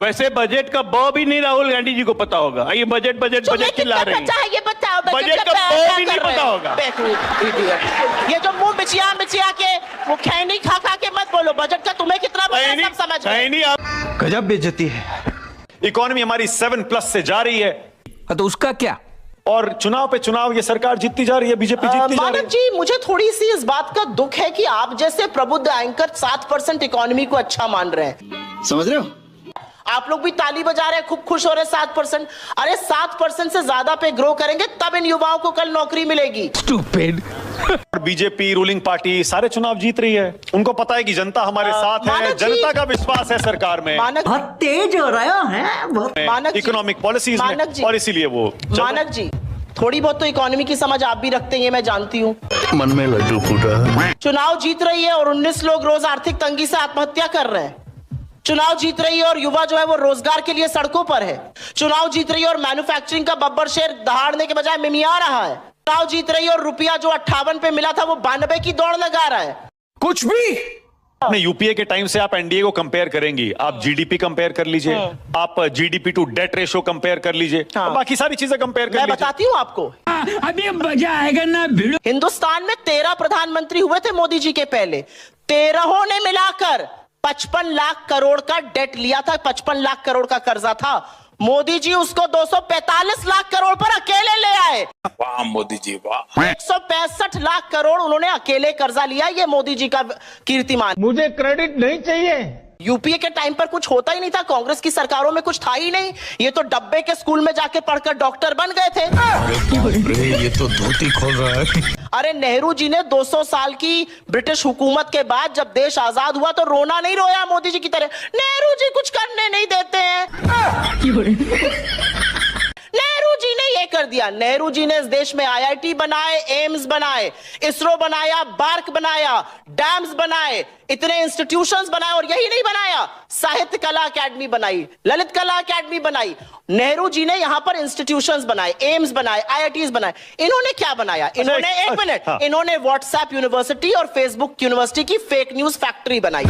वैसे बजट का ब भी नहीं राहुल गांधी जी को पता होगा। ये बजट बजट बजट चिल्ला रहे हैं। ये बताओ बजट का ब भी नहीं पता होगा। ये जो मुंह बिचिया बिचिया के वो खैनी खा खा के मत बोलो। बजट का तुम्हें कितना पता है सब समझ में। आप गजब बेइज्जती है। इकोनॉमी हमारी 7+ से जा रही है, तो उसका क्या? और चुनाव पे चुनाव ये सरकार जीतती जा रही है, बीजेपी जीतती जा रही मानव है। जी, मुझे थोड़ी सी इस बात का दुख है कि आप जैसे प्रबुद्ध एंकर 7% इकोनॉमी को अच्छा मान रहे हैं। समझ रहे हो? आप लोग भी ताली बजा रहे हैं, खूब खुश हो रहे हैं 7%। अरे 7% से ज्यादा पे ग्रो करेंगे तब इन युवाओं को कल नौकरी मिलेगी। स्टूपिड। बीजेपी रूलिंग पार्टी सारे चुनाव जीत रही है। उनको पता है कि जनता हमारे साथ है, जनता का विश्वास है सरकार में, बहुत तेज हो रहा है इकोनॉमिक पॉलिसीज में, और इसीलिए वो मानक जी थोड़ी बहुत तो इकोनॉमी की समझ आप भी रखते हैं, मैं जानती हूँ। मन में लड्डू फूटा। चुनाव जीत रही है और 19 लोग रोज आर्थिक तंगी से आत्महत्या कर रहे हैं। चुनाव जीत रही है और युवा जो है वो रोजगार के लिए सड़कों पर है। चुनाव जीत रही है और मैन्युफैक्चरिंग का बब्बर शेर दहाड़ने के बजाय मिमिया रहा है। चुनाव जीत रही है और रुपया जो 58 पे मिला था वो 92 की दौड़ लगा रहा है। कुछ भी अपने यूपीए के टाइम से आप एनडीए को कंपेयर करेंगी, आप जीडीपी कंपेयर कर लीजिए, आप GDP to debt ratio compare कर लीजिए, बाकी सारी चीजें कंपेयर कर लीजिए। मैं बताती हूँ आपको, अभी मजा आएगा ना भिड़ो। हिंदुस्तान में 13 प्रधानमंत्री हुए थे मोदी जी के पहले। 13 ने मिलाकर 55 लाख करोड़ का डेट लिया था, 55 लाख करोड़ का कर्जा था। मोदी जी उसको 245 लाख करोड़ पर अकेले ले आए। वाह मोदी जी वाह। 165 लाख करोड़ उन्होंने अकेले कर्जा लिया। ये मोदी जी का कीर्तिमान। मुझे क्रेडिट नहीं चाहिए। यूपीए के टाइम पर कुछ होता ही नहीं था, कांग्रेस की सरकारों में कुछ था ही नहीं। ये तो डब्बे के स्कूल में जाके पढ़कर डॉक्टर बन गए थे। अरे ये तो धोती खोल रहा है। अरे नेहरू जी ने 200 साल की ब्रिटिश हुकूमत के बाद जब देश आजाद हुआ तो रोना नहीं रोया मोदी जी की तरह। नेहरू जी कुछ करने नहीं देते हैं। नेहरू जी ने ये कर दिया। नेहरू जी ने इस देश में आईआईटी बनाए, एम्स बनाए, इसरो बनाया, बार्क बनाया, डैम्स बनाए, इतने इंस्टीट्यूशंस बनाए। और यही नहीं बनाया, साहित्य कला अकेडमी बनाई, ललित कला अकेडमी बनाई। नेहरू जी ने यहां पर इंस्टीट्यूशंस बनाए, एम्स बनाए, आईआईटीज बनाए। इन्होंने क्या बनाया? इन्होंने एक मिनट, इन्होंने व्हाट्सएप यूनिवर्सिटी और फेसबुक यूनिवर्सिटी की फेक न्यूज फैक्ट्री बनाई।